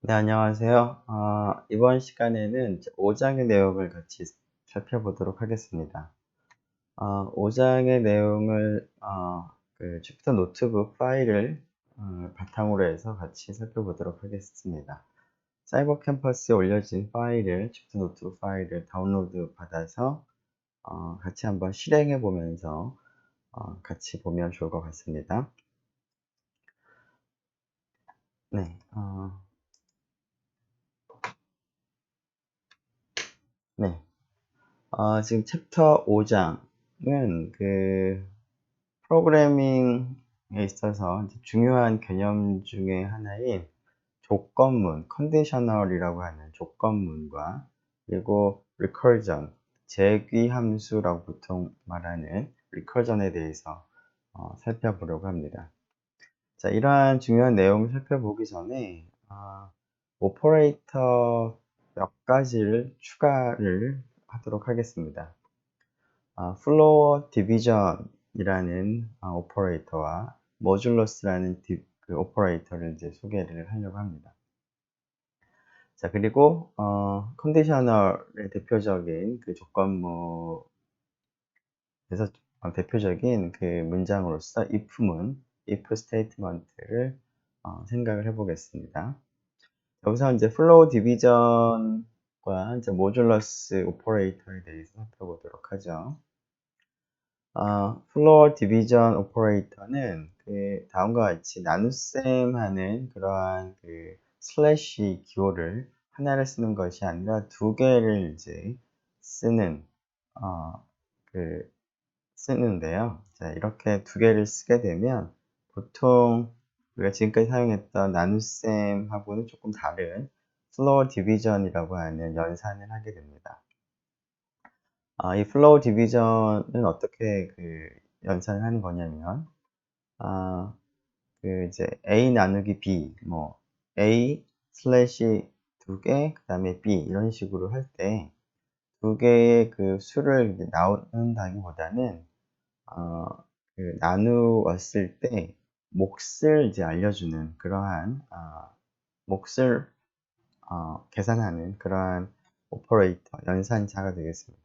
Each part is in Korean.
네, 안녕하세요. 이번 시간에는 5장의 내용을 같이 살펴보도록 하겠습니다. 5장의 내용을 그 주피터 노트북 파일을 바탕으로 해서 같이 살펴보도록 하겠습니다. 사이버 캠퍼스에 올려진 파일을, 주피터 노트북 파일을 다운로드 받아서 같이 한번 실행해 보면서 같이 보면 좋을 것 같습니다. 네, 네. 지금 챕터 5장은 그 프로그래밍에 있어서 이제 중요한 개념 중에 하나인 조건문, 컨디셔널이라고 하는 조건문과 그리고 recursion, 재귀 함수라고 보통 말하는 recursion에 대해서 살펴보려고 합니다. 자, 이러한 중요한 내용을 살펴보기 전에 오퍼레이터 몇 가지를 추가를 하도록 하겠습니다. 플로어 디비전이라는 오퍼레이터와 모듈러스라는 그 오퍼레이터를 이제 소개를 하려고 합니다. 자, 그리고 컨디셔널의 대표적인 그 조건문에서 대표적인 그 문장으로서 if문, if 스테이트먼트를 생각을 해보겠습니다. 여기서 이제 플로우 디비전과 이제 모듈러스 오퍼레이터에 대해서 살펴보도록 하죠. 플로어 디비전 오퍼레이터는 그 다음과 같이 나눗셈 하는 그러한 그 슬래시 기호를 하나를 쓰는 것이 아니라 두 개를 이제 쓰는 쓰는데요. 자, 이렇게 두 개를 쓰게 되면 보통 우리가 지금까지 사용했던 나눗셈하고는 조금 다른 플로어 디비전이라고 하는 연산을 하게 됩니다. 이 플로우 디비전은 어떻게 그 연산을 하는 거냐면, 그 이제 A 나누기 B, 뭐, A 슬래시 두 개, 그 다음에 B, 이런 식으로 할 때, 두 개의 그 수를 이제 나눈다기보다는, 그 나누었을 때, 몫을 이제 알려주는 그러한, 몫을, 계산하는 그러한 오퍼레이터, 연산자가 되겠습니다.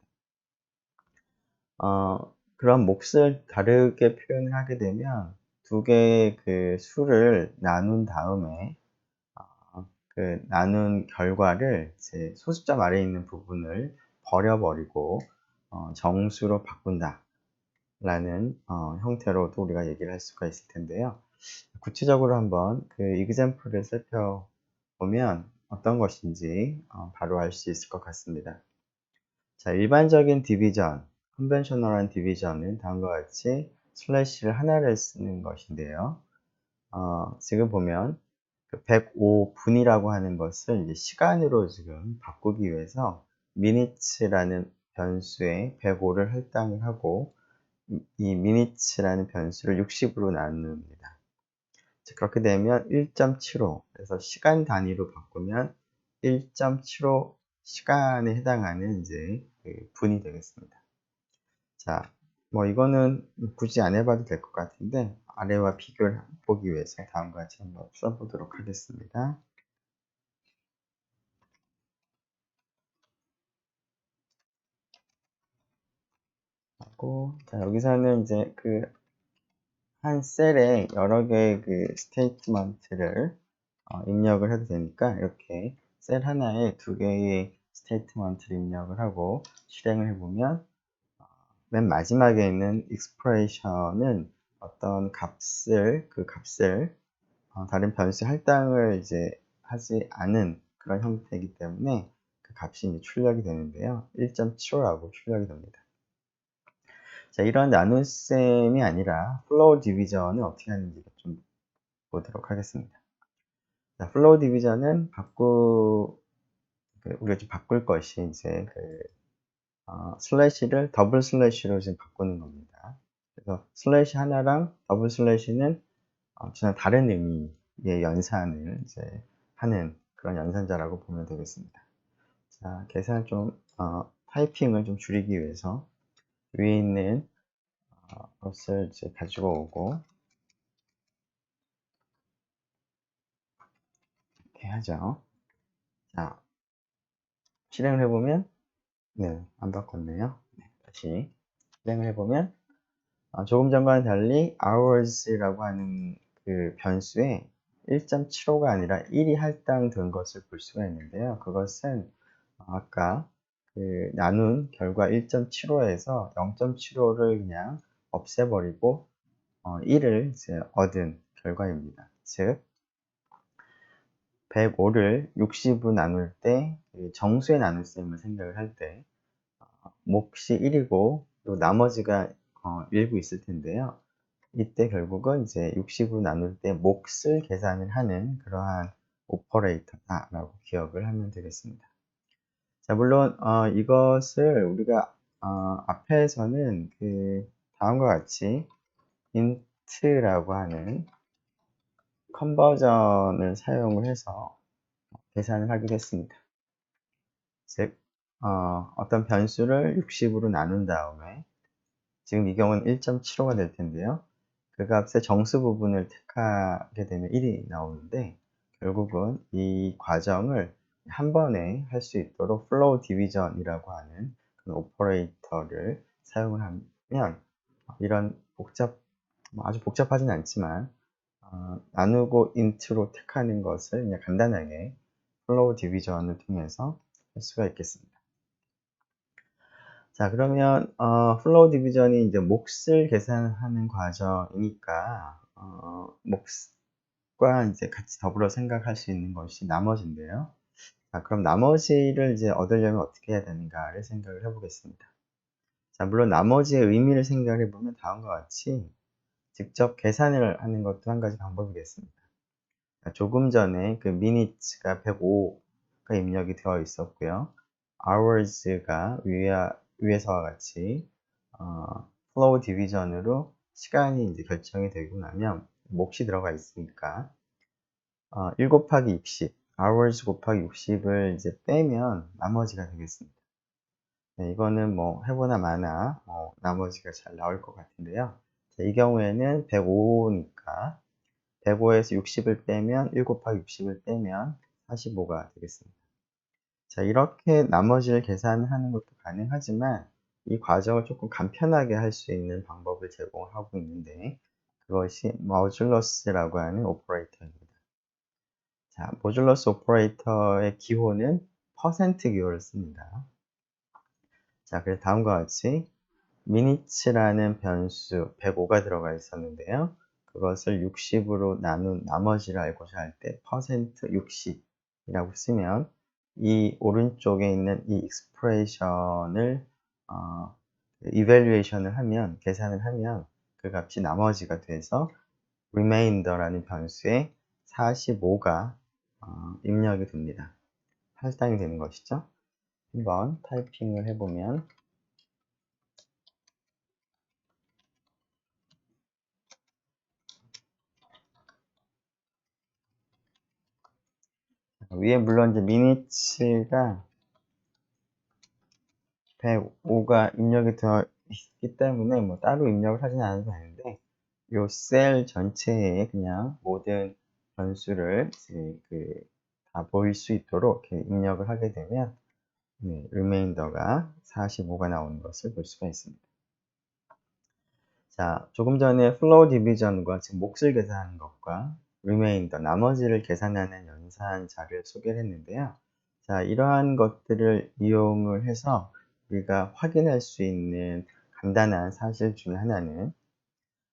그런 몫을 다르게 표현을 하게 되면 두 개의 그 수를 나눈 다음에 그 나눈 결과를 이제 소수점 아래에 있는 부분을 버려버리고 정수로 바꾼다 라는 형태로도 우리가 얘기를 할 수가 있을 텐데요. 구체적으로 한번 그 example을 살펴보면 어떤 것인지 바로 알 수 있을 것 같습니다. 자, 일반적인 디비전, 컨벤셔널한 디비전은 다음과 같이 슬래시를 하나를 쓰는 것인데요. 지금 보면 그 105분이라고 하는 것을 이제 시간으로 지금 바꾸기 위해서 minutes라는 변수에 105를 할당을 하고 이 minutes라는 변수를 60으로 나눕니다. 자, 그렇게 되면 1.75, 그래서 시간 단위로 바꾸면 1.75 시간에 해당하는 이제 그 분이 되겠습니다. 자, 뭐 이거는 굳이 안 해봐도 될 것 같은데 아래와 비교를 보기 위해서 다음과 같이 한번 써보도록 하겠습니다. 하고, 자, 여기서는 이제 그 한 셀에 여러 개의 그 스테이트먼트를 입력을 해도 되니까 이렇게 셀 하나에 두 개의 스테이트먼트를 입력을 하고 실행을 해보면 맨 마지막에 있는 expression은 어떤 그 값을 다른 변수 할당을 이제 하지 않은 그런 형태이기 때문에 그 값이 이제 출력이 되는데요. 1.75라고 출력이 됩니다. 자, 이런 나눗셈이 아니라 플로우 디비전은 어떻게 하는지 좀 보도록 하겠습니다. 자, 플로우 디비전은 우리가 좀 바꿀 것이 이제 슬래시를 더블 슬래시로 지금 바꾸는 겁니다. 그래서 슬래시 하나랑 더블 슬래시는 전혀 다른 의미의 연산을 이제 하는 그런 연산자라고 보면 되겠습니다. 자, 계산 좀, 타이핑을 좀 줄이기 위해서 위에 있는 것을 이제 가지고 오고, 이렇게 하죠. 자, 실행을 해보면, 네, 안 바꿨네요. 네, 다시 실행을 해보면, 조금 전과는 달리 hours라고 하는 그 변수에 1.75가 아니라 1이 할당된 것을 볼 수가 있는데요. 그것은 아까 그 나눈 결과 1.75에서 0.75를 그냥 없애버리고 1을 이제 얻은 결과입니다. 즉 105를 60으로 나눌 때 정수의 나눗셈을 생각을 할 때 몫이 1이고 또 나머지가 일부 있을 텐데요. 이때 결국은 이제 60으로 나눌 때 몫을 계산을 하는 그러한 오퍼레이터다라고 기억을 하면 되겠습니다. 자, 물론 이것을 우리가 앞에서는 그 다음과 같이 int라고 하는 컨버전을 사용을 해서 계산을 하기로 했습니다. 즉, 어떤 변수를 60으로 나눈 다음에 지금 이 경우는 1.75가 될 텐데요. 그 값의 정수 부분을 택하게 되면 1이 나오는데 결국은 이 과정을 한 번에 할 수 있도록 플로우 디비전이라고 하는 그런 오퍼레이터를 사용을 하면 이런 아주 복잡하진 않지만 나누고 인트로 택하는 것을 그냥 간단하게 플로우 디비전을 통해서 할 수가 있겠습니다. 자, 그러면 플로우 디비전이 이제 몫을 계산하는 과정이니까 몫과 이제 같이 더불어 생각할 수 있는 것이 나머지인데요. 자, 그럼 나머지를 이제 얻으려면 어떻게 해야 되는가를 생각을 해보겠습니다. 자, 물론 나머지의 의미를 생각해 보면 다음과 같이 직접 계산을 하는 것도 한 가지 방법이겠습니다. 자, 조금 전에 그 minutes가 105가 입력이 되어 있었고요. hours가 위에서와 같이 flow 디비전으로 시간이 이제 결정이 되고 나면 몫이 들어가 있으니까 1 곱하기 60, hours 곱하기 60을 이제 빼면 나머지가 되겠습니다. 네, 이거는 뭐 해보나 마나 나머지가 잘 나올 것 같은데요. 자, 이 경우에는 105니까 105에서 60을 빼면 1 곱하기 60을 빼면 45가 되겠습니다. 자, 이렇게 나머지를 계산하는 것도 가능하지만 이 과정을 조금 간편하게 할 수 있는 방법을 제공하고 있는데 그것이 모듈러스라고 하는 오퍼레이터입니다. 자, 모듈러스 오퍼레이터의 기호는 퍼센트 기호를 씁니다. 자, 그래서 다음과 같이 minutes라는 변수 105가 들어가 있었는데요. 그것을 60으로 나눈 나머지를 알고자 할 때 퍼센트 60이라고 쓰면 이 오른쪽에 있는 이 익스프레션을 이밸류에이션을 하면 계산을 하면 그 값이 나머지가 돼서 remainder라는 변수에 45가 입력이 됩니다. 할당이 되는 것이죠. 한번 타이핑을 해보면 위에 물론 이제 minutes가 105가 입력이 되어 있기 때문에 뭐 따로 입력을 하진 않아도 되는데 이 셀 전체에 그냥 모든 변수를 다 보일 수 있도록 이렇게 입력을 하게 되면 리메인더가 45가 나오는 것을 볼 수가 있습니다. 자, 조금 전에 플로우 디비전과 지금 몫을 계산하는 것과 리메인더, 나머지를 계산하는 연산 자료를 소개를 했는데요. 자, 이러한 것들을 이용을 해서 우리가 확인할 수 있는 간단한 사실 중에 하나는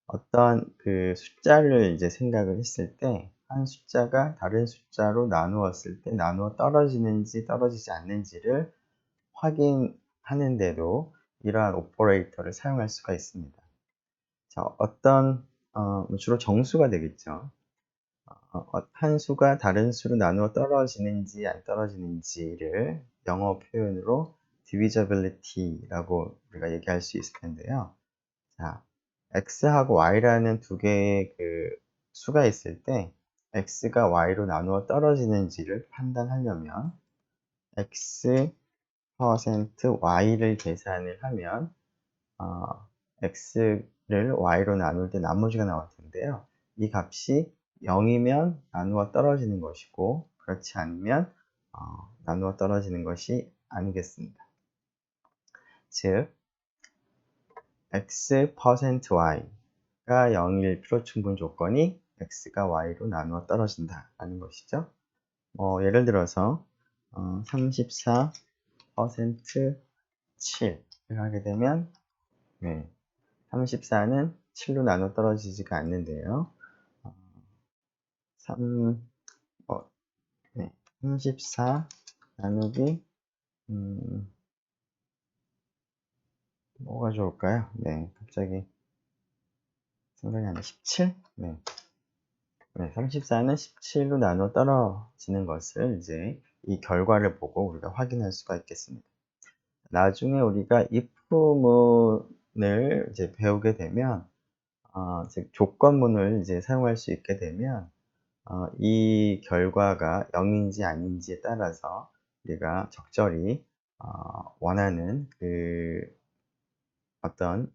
어떤 그 숫자를 이제 생각을 했을 때 한 숫자가 다른 숫자로 나누었을 때 나누어 떨어지는지 떨어지지 않는지를 확인하는데도 이러한 오퍼레이터를 사용할 수가 있습니다. 자, 주로 정수가 되겠죠. 한 수가 다른 수로 나누어 떨어지는지 안 떨어지는지를 영어 표현으로 divisibility라고 우리가 얘기할 수 있을 텐데요. 자, x하고 y라는 두 개의 그 수가 있을 때 x가 y로 나누어 떨어지는지를 판단하려면 x y를 계산을 하면 x를 y로 나눌 때 나머지가 나올 텐데요. 이 값이 0이면 나누어 떨어지는 것이고 그렇지 않으면 나누어 떨어지는 것이 아니겠습니다. 즉 x%y가 0일 필요충분 조건이 x가 y로 나누어 떨어진다 라는 것이죠. 예를 들어서 34% 7을 하게 되면 34는 7로 나눠 떨어지지가 않는데요. 34 나누기 뭐가 좋을까요? 갑자기 생각이 안 나. 17? 34는 17로 나눠 떨어지는 것을 이제 이 결과를 보고 우리가 확인할 수가 있겠습니다. 나중에 우리가 if문을 이제 배우게 되면, 즉 조건문을 이제 사용할 수 있게 되면, 이 결과가 0인지 아닌지에 따라서 우리가 적절히 원하는 그 어떤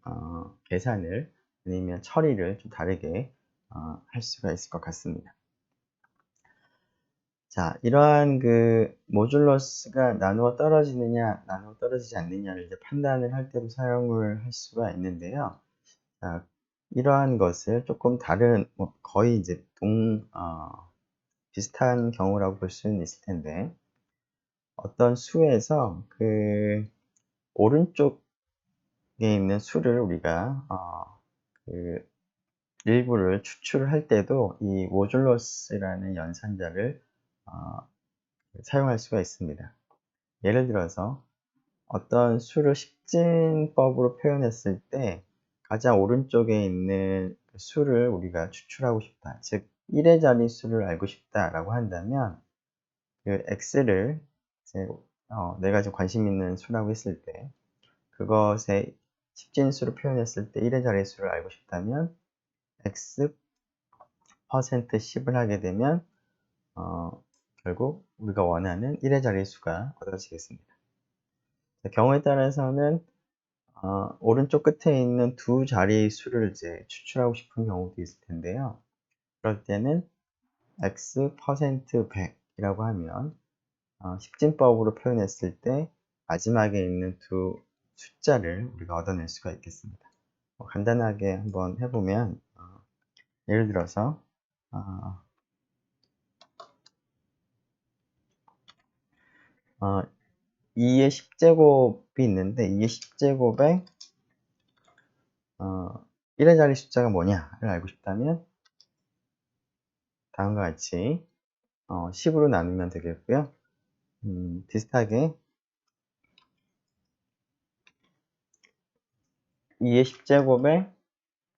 계산을 아니면 처리를 좀 다르게 할 수가 있을 것 같습니다. 자, 이러한 그 모듈러스가 나누어 떨어지느냐, 나누어 떨어지지 않느냐를 이제 판단을 할 때도 사용을 할 수가 있는데요. 자, 이러한 것을 조금 다른, 거의 이제 비슷한 경우라고 볼 수는 있을 텐데, 어떤 수에서 그 오른쪽에 있는 수를 우리가 그 일부를 추출을 할 때도 이 모듈러스라는 연산자를 사용할 수가 있습니다. 예를 들어서 어떤 수를 식진법으로 표현했을 때 가장 오른쪽에 있는 그 수를 우리가 추출하고 싶다. 즉 1의 자릿수를 알고 싶다라고 한다면 그 x를 이제 내가 좀 관심 있는 수라고 했을 때 그것의 식진수로 표현했을 때 1의 자릿수를 알고 싶다면 x 퍼센트 10을 하게 되면 결국 우리가 원하는 1의 자릿수가 얻어지겠습니다. 경우에 따라서는 오른쪽 끝에 있는 두 자리의 수를 이제 추출하고 싶은 경우도 있을 텐데요. 그럴 때는 x% 100이라고 하면 식진법으로 표현했을 때 마지막에 있는 두 숫자를 우리가 얻어낼 수가 있겠습니다. 간단하게 한번 해보면 예를 들어서 2의 10제곱이 있는데 2의 10제곱에 1의 자리 숫자가 뭐냐를 알고 싶다면 다음과 같이 10으로 나누면 되겠고요. 비슷하게 2의 10제곱에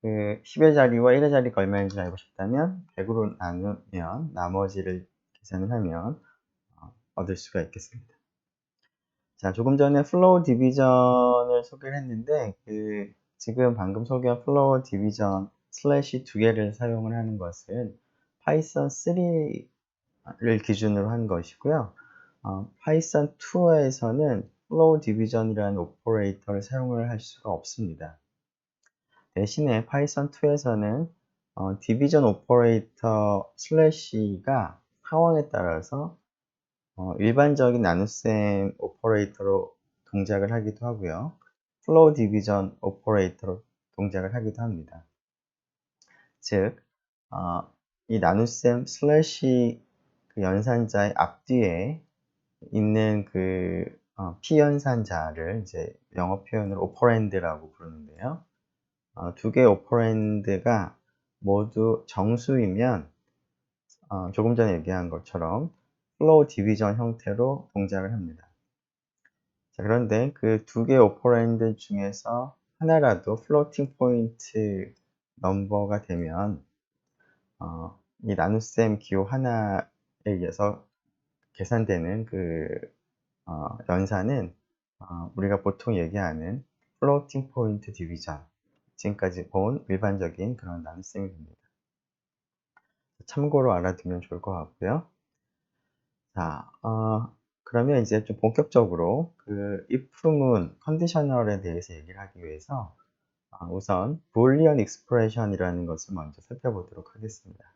그 10의 자리와 1의 자리가 얼마인지 알고 싶다면 100으로 나누면 나머지를 계산을 하면 얻을 수가 있겠습니다. 자, 조금 전에 플로우 디비전을 소개를 했는데 지금 방금 소개한 플로우 디비전 슬래시 두 개를 사용을 하는 것은 파이썬 3를 기준으로 한 것이고요. 파이썬 2에서는 플로우 디비전이라는 오퍼레이터를 사용을 할 수가 없습니다. 대신에 파이썬 2에서는 디비전 오퍼레이터 슬래시가 상황에 따라서 일반적인 나눗셈 오퍼레이터로 동작을 하기도 하고요. 플로우 디비전 오퍼레이터로 동작을 하기도 합니다. 즉, 이 나눗셈 슬래시 그 연산자의 앞뒤에 있는 그 피연산자를 이제 영어 표현으로 오퍼랜드라고 부르는데요. 두 개의 오퍼랜드가 모두 정수이면 조금 전에 얘기한 것처럼 플로우 디비전 형태로 동작을 합니다. 자, 그런데 그 두 개의 오퍼랜드 중에서 하나라도 플로팅 포인트 넘버가 되면 이 나눗셈 기호 하나에 의해서 계산되는 그 연산은 우리가 보통 얘기하는 플로팅 포인트 디비전, 지금까지 본 일반적인 그런 나눗셈이 됩니다. 참고로 알아두면 좋을 것 같고요. 자, 그러면 이제 좀 본격적으로 그 if문 컨디셔널에 대해서 얘기를 하기 위해서 우선 Boolean expression이라는 것을 먼저 살펴보도록 하겠습니다.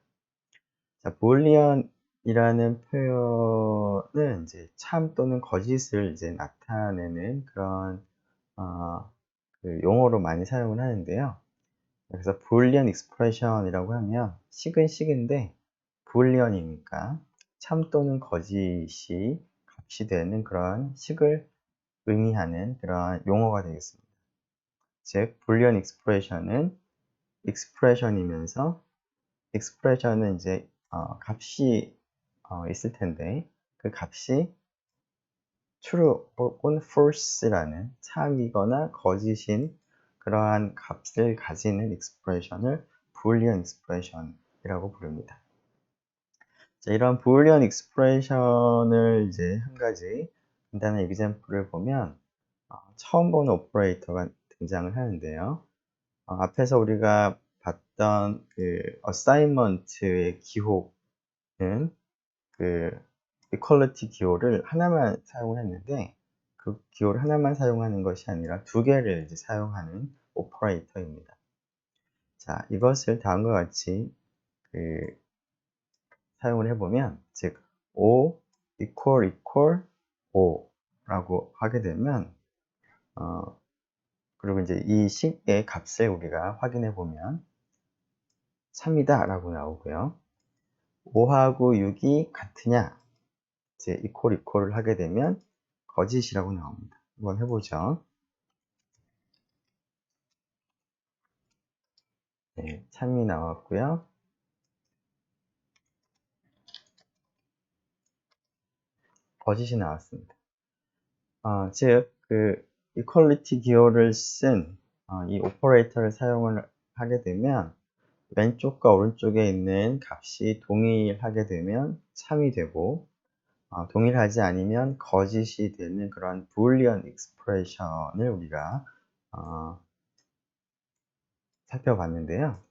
자, Boolean 이라는 표현은 이제 참 또는 거짓을 이제 나타내는 그런 그 용어로 많이 사용을 하는데요. 그래서 불리언 익스프레션이라고 하면 식은 식인데 불리언이니까 참 또는 거짓이 값이 되는 그런 식을 의미하는 그러한 용어가 되겠습니다. 즉 불리언 익스프레션은 익스프레션이면서 익스프레션은 이제 값이 있을 텐데 그 값이 true 혹은 false라는 참이거나 거짓인 그러한 값을 가지는 익스프레션을 불리언 익스프레션이라고 부릅니다. 자, 이런 불리언 익스프레션을 이제 한 가지 간단한 example을 보면 처음 보는 오퍼레이터가 등장을 하는데요. 앞에서 우리가 봤던 그 assignment의 기호는 그 equality 기호를 하나만 사용을 했는데 그 기호를 하나만 사용하는 것이 아니라 두 개를 이제 사용하는 오퍼레이터입니다. 자, 이것을 다음과 같이 그 사용을 해보면 즉 O equal O 라고 하게 되면 그리고 이제 이 식의 값을 우리가 확인해 보면 3이다 라고 나오고요. 5하고 6이 같으냐 이제 equal을 하게 되면 거짓이라고 나옵니다. 한번 해보죠. 네, 3이 나왔고요. 거짓이 나왔습니다. 즉, 그 equality 기호를 쓴 이 오퍼레이터를 사용을 하게 되면 왼쪽과 오른쪽에 있는 값이 동일하게 되면 참이 되고 동일하지 않으면 거짓이 되는 그런 불리언 익스프레션을 우리가 살펴봤는데요.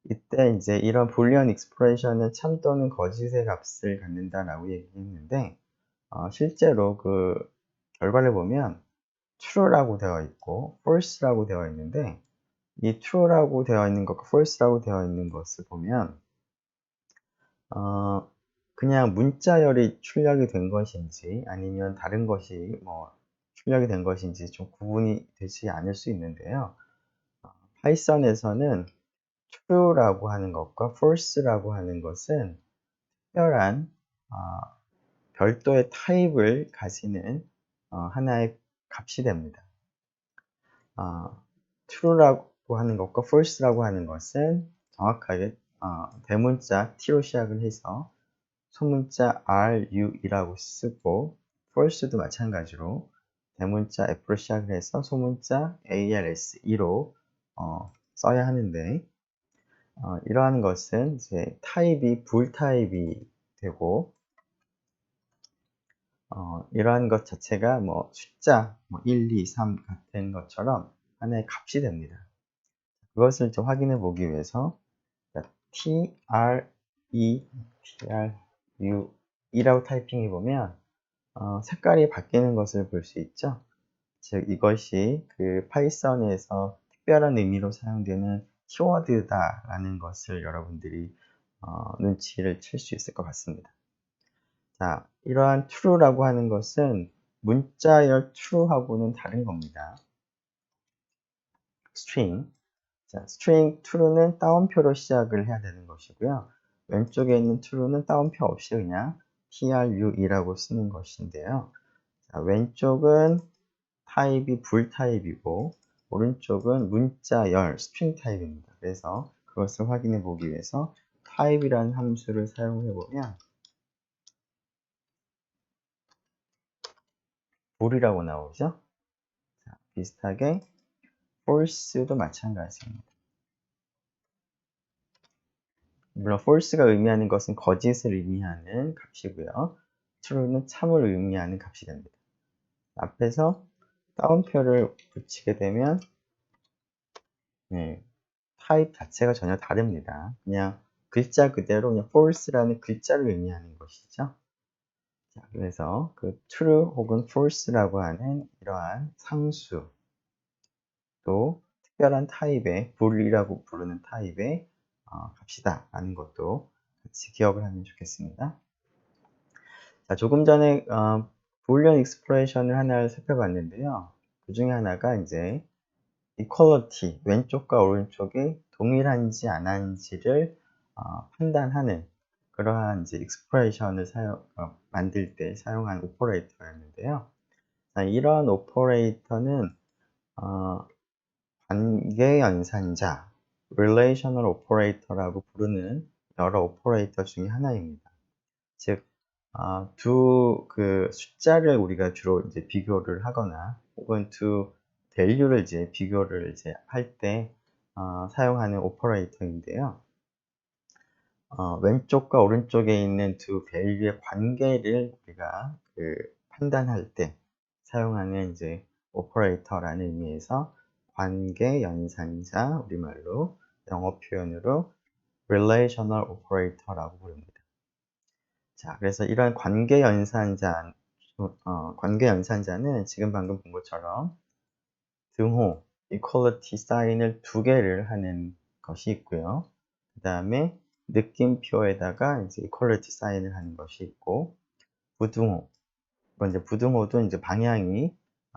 이때 이제 이런 불리언 익스프레션은 참 또는 거짓의 값을 갖는다라고 얘기했는데 실제로 그 결과를 보면 true라고 되어 있고 false라고 되어 있는데 이 true라고 되어 있는 것과 false라고 되어 있는 것을 보면 그냥 문자열이 출력이 된 것인지 아니면 다른 것이 뭐 출력이 된 것인지 좀 구분이 되지 않을 수 있는데요. 파이썬에서는 true라고 하는 것과 false라고 하는 것은 특별한 별도의 타입을 가지는 하나의 값이 됩니다. true라고 하는 것과 false라고 하는 것은 정확하게 대문자 t로 시작을 해서 소문자 ru이라고 쓰고 false도 마찬가지로 대문자 f로 시작을 해서 소문자 alse로 써야 하는데 이러한 것은 이제 타입이 불타입이 되고 이러한 것 자체가 뭐 숫자 뭐 1, 2, 3 같은 것처럼 하나의 값이 됩니다. 그것을 좀 확인해 보기 위해서 TRETRU이라고 타이핑해 보면 색깔이 바뀌는 것을 볼 수 있죠. 즉 이것이 그 파이썬에서 특별한 의미로 사용되는 키워드다라는 것을 여러분들이 눈치를 챌 수 있을 것 같습니다. 자, 이러한 true라고 하는 것은 문자열 true하고는 다른 겁니다. string. 자, string true는 따옴표로 시작을 해야 되는 것이고요. 왼쪽에 있는 true는 따옴표 없이 그냥 true이라고 쓰는 것인데요. 자, 왼쪽은 타입이 불 타입이고 오른쪽은 문자열 string 타입입니다. 그래서 그것을 확인해 보기 위해서 타입이라는 함수를 사용해 보면 불이라고 나오죠. 자, 비슷하게 false도 마찬가지입니다. 물론 false가 의미하는 것은 거짓을 의미하는 값이고요. true는 참을 의미하는 값이 됩니다. 앞에서 따옴표를 붙이게 되면 타입 자체가 전혀 다릅니다. 그냥 글자 그대로 그냥 false라는 글자를 의미하는 것이죠. 자, 그래서 그 true 혹은 false라고 하는 이러한 상수 또 특별한 타입의 불이라고 부르는 타입의 값이다 라는 것도 같이 기억을 하면 좋겠습니다. 자, 조금 전에 불리언 익스프레션을 하나를 살펴봤는데요. 그 중에 하나가 이제 equality, 왼쪽과 오른쪽이 동일한지 안 한지를 판단하는 그러한 이제 익스프레션을 만들 때 사용한 오퍼레이터였는데요. 자, 이런 오퍼레이터는 관계 연산자, relational operator라고 부르는 여러 오퍼레이터 중에 하나입니다. 즉, 두 그 숫자를 우리가 주로 이제 비교를 하거나 혹은 두 밸류를 이제 비교를 이제 할 때 사용하는 오퍼레이터인데요. 왼쪽과 오른쪽에 있는 두 밸류의 관계를 우리가 판단할 때 사용하는 이제 오퍼레이터라는 의미에서 관계 연산자, 우리말로 영어 표현으로 relational operator라고 부릅니다. 자, 그래서 이러한 관계 연산자는 지금 방금 본 것처럼 등호, equality 사인을 두 개를 하는 것이 있고요. 그 다음에 느낌표에다가 이제 equality 사인을 하는 것이 있고, 부등호. 이제 부등호도 이제 방향이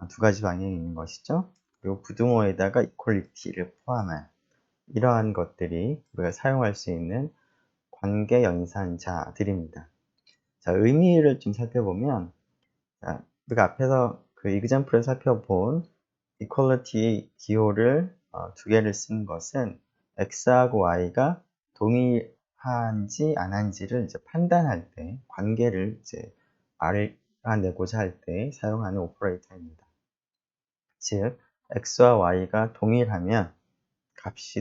두 가지 방향이 있는 것이죠. 그리고 부등호에다가 equality를 포함한 이러한 것들이 우리가 사용할 수 있는 관계 연산자들입니다. 자, 의미를 좀 살펴보면, 자, 우리가 앞에서 그 example을 살펴본 equality 기호를 두 개를 쓴 것은 x하고 y가 동일한지 안 한지를 이제 판단할 때, 관계를 이제 알아내고자 할 때 사용하는 오퍼레이터입니다. 즉, x와 y가 동일하면,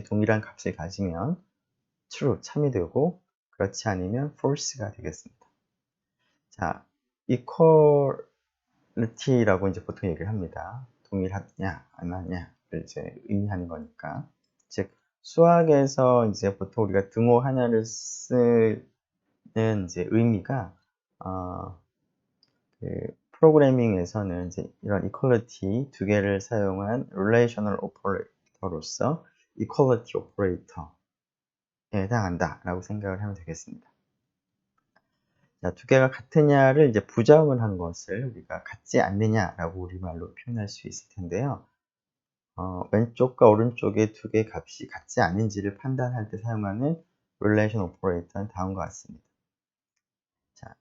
동일한 값을 가지면 true, 참이 되고, 그렇지 않으면 false가 되겠습니다. 자, equality라고 이제 보통 얘기를 합니다. 동일하냐, 안 하냐를 이제 의미하는 거니까. 즉, 수학에서 이제 보통 우리가 등호 하나를 쓰는 이제 의미가, 프로그래밍에서는 이제 이런 equality 두 개를 사용한 relational operator로서 equality operator에 해당한다라고 생각을 하면 되겠습니다. 자, 두 개가 같으냐를 이제 부정을 한 것을 우리가 같지 않느냐라고 우리말로 표현할 수 있을 텐데요. 왼쪽과 오른쪽의 두 개의 값이 같지 않은지를 판단할 때 사용하는 relation operator는 다음과 같습니다. 자,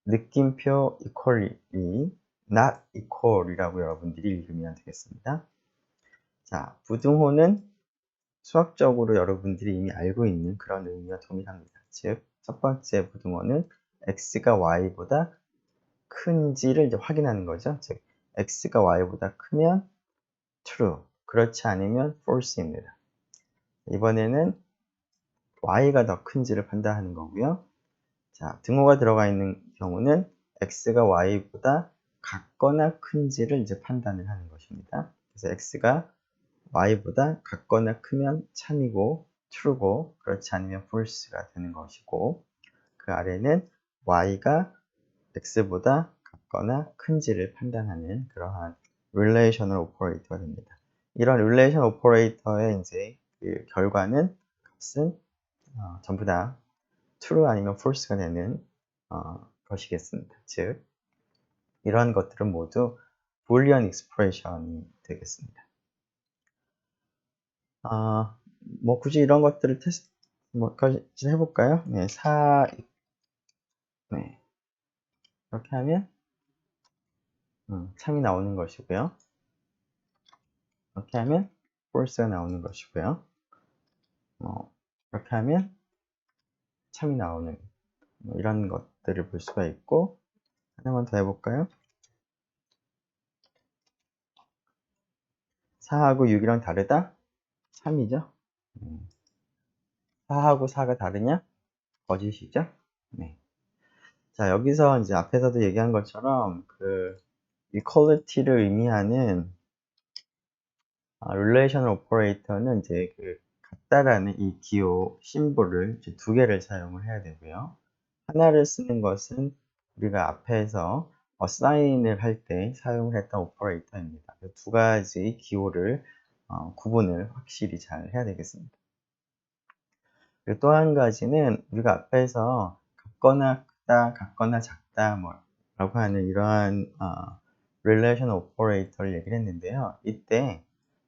느낌표 equally, not equal이라고 여러분들이 읽으면 되겠습니다. 자, 부등호는 수학적으로 여러분들이 이미 알고 있는 그런 의미와 동일합니다. 즉, 첫 번째 부등호는 x가 y보다 큰지를 이제 확인하는 거죠. 즉, x가 y보다 크면 true, 그렇지 않으면 false입니다. 이번에는 y가 더 큰지를 판단하는 거고요. 자, 등호가 들어가 있는 경우는 x가 y보다 같거나 큰지를 이제 판단을 하는 것입니다. 그래서 x가 y보다 같거나 크면 참이고 true고, 그렇지 않으면 false가 되는 것이고, 그 아래는 y가 x보다 같거나 큰지를 판단하는 그러한 relational operator가 됩니다. 이런 relational operator의 이제 그 결과는 값은 전부 다 true 아니면 false가 되는 것이겠습니다. 즉, 이러한 것들은 모두 Boolean expression이 되겠습니다. 뭐 굳이 이런 것들을 테스트 뭐까지 해볼까요? 네, 네, 이렇게 하면 참이 나오는 것이고요. 이렇게 하면 false가 나오는 것이고요. 이렇게 하면 참이 나오는 이런 것들을 볼 수가 있고, 하나만 더 해볼까요? 4하고 6이랑 다르다? 참이죠? 4하고 4가 다르냐? 거짓이죠? 네. 자, 여기서 이제 앞에서도 얘기한 것처럼 equality를 의미하는 relational operator는 이제 같다라는 이 기호 심볼을 두 개를 사용을 해야 되고요. 하나를 쓰는 것은 우리가 앞에서 assign을 할 때 사용을 했던 오퍼레이터입니다. 두 가지 기호를 구분을 확실히 잘 해야 되겠습니다. 그리고 또 한 가지는 우리가 앞에서 같거나 크다, 같거나 작다, 뭐 라고 하는 이러한 relation operator를 얘기를 했는데요. 이때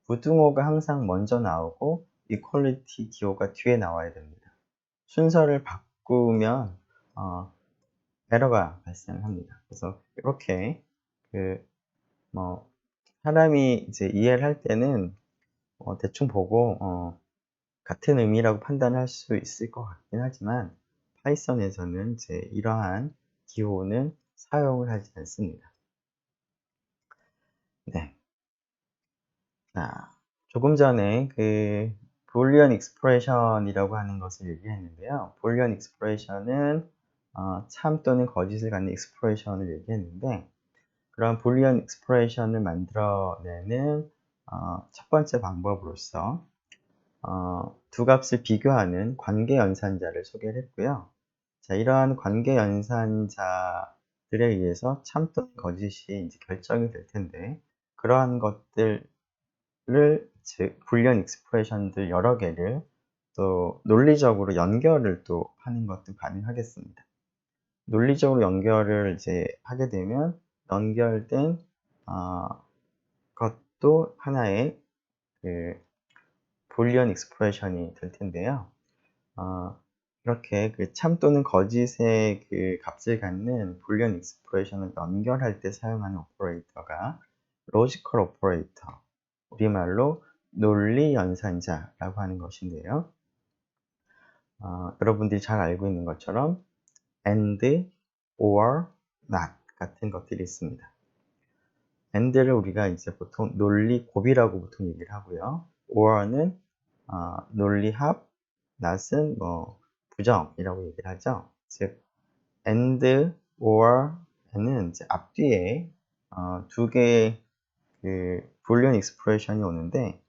부등호가 항상 먼저 나오고 equality 기호가 뒤에 나와야 됩니다. 순서를 바꾸면 에러가 발생합니다. 그래서 이렇게 뭐 사람이 이제 이해를 할 때는 대충 보고 같은 의미라고 판단할 수 있을 것 같긴 하지만 파이썬에서는 이제 이러한 기호는 사용을 하지 않습니다. 네. 자, 조금 전에 그 Boolean expression이라고 하는 것을 얘기했는데요. Boolean expression은 참 또는 거짓을 갖는 expression을 얘기했는데, 그런 Boolean expression을 만들어내는 첫 번째 방법으로서 두 값을 비교하는 관계 연산자를 소개를 했고요. 자, 이러한 관계 연산자들에 의해서 참 또는 거짓이 이제 결정이 될 텐데, 그러한 것들을 즉 불리한 익스프레션들 여러 개를 또 논리적으로 연결을 또 하는 것도 가능하겠습니다. 논리적으로 연결을 이제 하게 되면 연결된 것도 하나의 그 불리한 익스프레션이 될 텐데요. 이렇게 그 참 또는 거짓의 그 값을 갖는 불리한 익스프레션을 연결할 때 사용하는 오퍼레이터가 로지컬 오퍼레이터, 우리말로 논리 연산자라고 하는 것인데요. 여러분들이 잘 알고 있는 것처럼 and, or, not 같은 것들이 있습니다. and를 우리가 이제 보통 논리 곱이라고 보통 얘기를 하고요. or는 논리 합, not은 뭐 부정이라고 얘기를 하죠. 즉 and, or는 이제 앞뒤에 두 개의 그 불리언 익스프레션이 오는데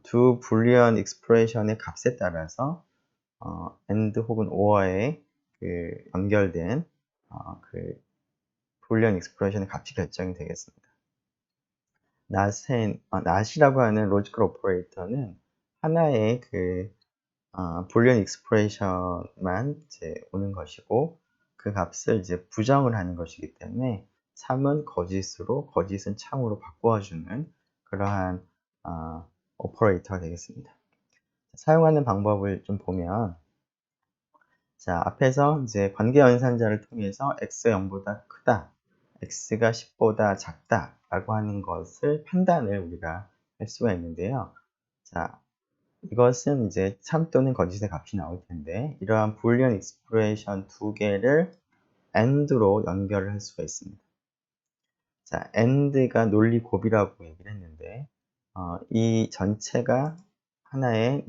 두 불리언 익스프레션의 값에 따라서 and 혹은 or에 그 연결된 그 불리언 익스프레션의 값이 결정이 되겠습니다. not이라고 하는 로지컬 오퍼레이터는 하나의 그 불리언 익스프레션만 이제 오는 것이고 그 값을 이제 부정을 하는 것이기 때문에 참은 거짓으로 거짓은 참으로 바꿔주는 그러한 오퍼레이터가 되겠습니다. 사용하는 방법을 좀 보면 자, 앞에서 이제 관계 연산자를 통해서 x가 0보다 크다, x가 10보다 작다 라고 하는 것을 판단을 우리가 할 수가 있는데요. 자, 이것은 이제 참 또는 거짓의 값이 나올 텐데 이러한 불리언 익스프레션 두 개를 AND로 연결을 할 수가 있습니다. 자, AND가 논리 곱이라고 얘기를 했는데 이 전체가 하나의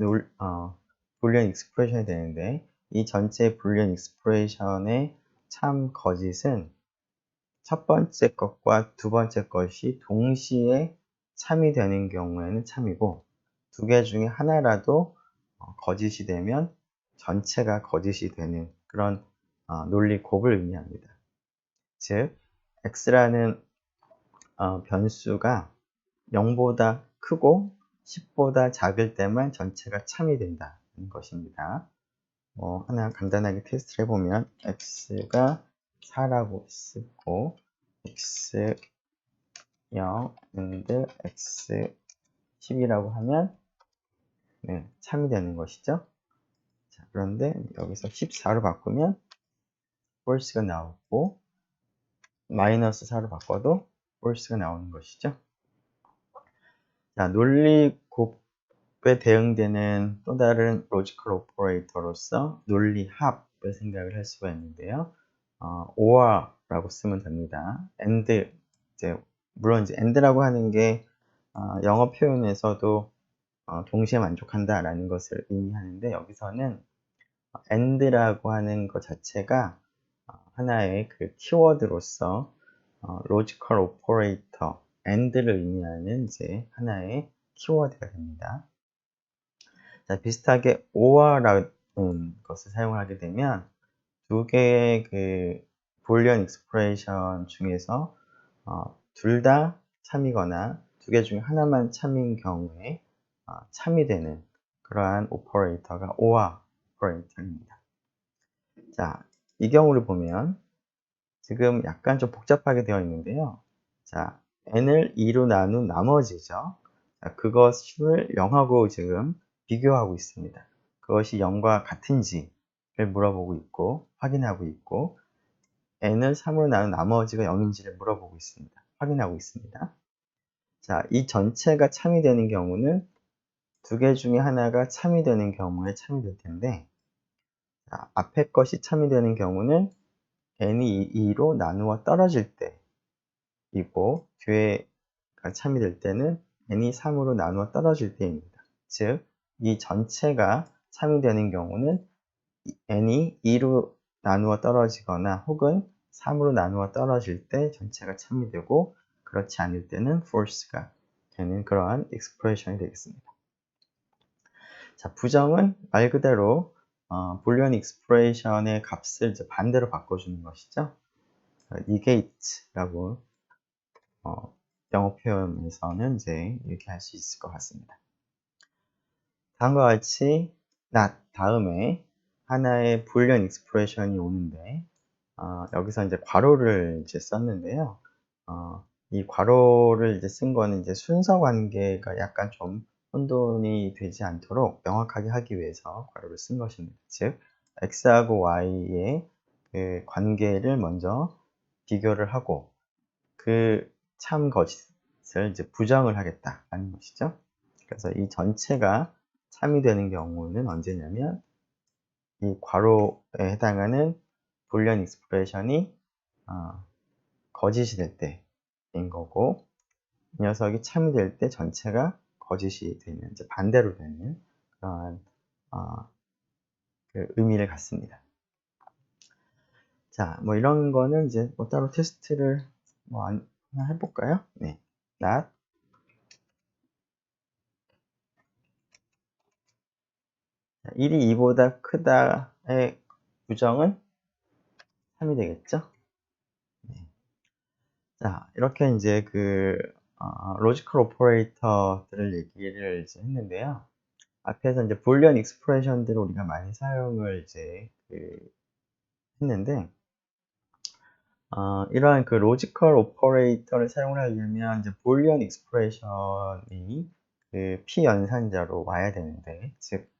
불리언 익스프레션이 되는데 이 전체 불리언 익스프레션의 참 거짓은 첫 번째 것과 두 번째 것이 동시에 참이 되는 경우에는 참이고 두 개 중에 하나라도 거짓이 되면 전체가 거짓이 되는 그런 논리 곱을 의미합니다. 즉 x라는 변수가 0보다 크고 10보다 작을 때만 전체가 참이 된다는 것입니다. 하나 간단하게 테스트를 해보면 x가 4라고 쓰고 x 0 and x 10이라고 하면 참이 되는 것이죠. 자, 그런데 여기서 14로 바꾸면 false가 나오고 마이너스 4로 바꿔도 false가 나오는 것이죠. 자, 논리 곱에 대응되는 또 다른 로지컬 오퍼레이터로서 논리 합을 생각을 할 수가 있는데요. or라고 쓰면 됩니다. and 물론 이제 and라고 하는 게 영어 표현에서도 동시에 만족한다라는 것을 의미하는데 여기서는 and라고 하는 것 자체가 하나의 그 키워드로서 로지컬 오퍼레이터 and를 의미하는 이제 하나의 키워드가 됩니다. 자, 비슷하게 or라는 것을 사용하게 되면 두 개의 그 불리언 익스프레션 중에서 둘 다 참이거나 두 개 중에 하나만 참인 경우에 참이 되는 그러한 오퍼레이터가 or 오퍼레이터입니다. 자, 이 경우를 보면 지금 약간 좀 복잡하게 되어 있는데요. 자, n을 2로 나눈 나머지죠. 자, 그것을 0하고 지금 비교하고 있습니다. 그것이 0과 같은지를 물어보고 있고, 확인하고 있고, n을 3으로 나눈 나머지가 0인지를 물어보고 있습니다. 확인하고 있습니다. 자, 이 전체가 참이 되는 경우는 두 개 중에 하나가 참이 되는 경우에 참이 될 텐데, 자, 앞에 것이 참이 되는 경우는 n이 2로 나누어 떨어질 때이고, 뒤에가 참이 될 때는 n이 3으로 나누어 떨어질 때입니다. 즉, 이 전체가 참이 되는 경우는 n이 2로 나누어 떨어지거나 혹은 3으로 나누어 떨어질 때 전체가 참이 되고, 그렇지 않을 때는 false가 되는 그러한 expression이 되겠습니다. 자, 부정은 말 그대로 불리언 익스프레션의 값을 이제 반대로 바꿔주는 것이죠. negate라고 영어 표현에서는 이제 이렇게 할 수 있을 것 같습니다. 다음과 같이 not 다음에 하나의 불리언 익스프레션이 오는데 여기서 이제 괄호를 이제 썼는데요. 이 괄호를 이제 쓴 거는 이제 순서 관계가 약간 좀 혼돈이 되지 않도록 명확하게 하기 위해서 괄호를 쓴 것입니다. 즉, x하고 y의 그 관계를 먼저 비교를 하고 그 참 것을 이제 부정을 하겠다라는 것이죠. 그래서 이 전체가 참이 되는 경우는 언제냐면 이 괄호에 해당하는 불리언 익스프레션이 거짓이 될 때인 거고, 이 녀석이 참이 될 때 전체가 거짓이 되는, 이제 반대로 되는 그러한 그 의미를 갖습니다. 자, 뭐 이런 거는 이제 뭐 따로 테스트를 뭐 하나 해볼까요? 네, not 1이 2보다 크다의 부정은 3이 되겠죠? 네. 자, 이렇게 이제 그 로지컬 오퍼레이터들을 얘기를 이제 했는데요. 앞에서 이제 불리언 익스프레션들을 우리가 많이 사용을 이제 했는데, 이러한 그 로지컬 오퍼레이터를 사용을 하려면 이제 불리언 익스프레션이 그 피연산자로 와야 되는데, 즉,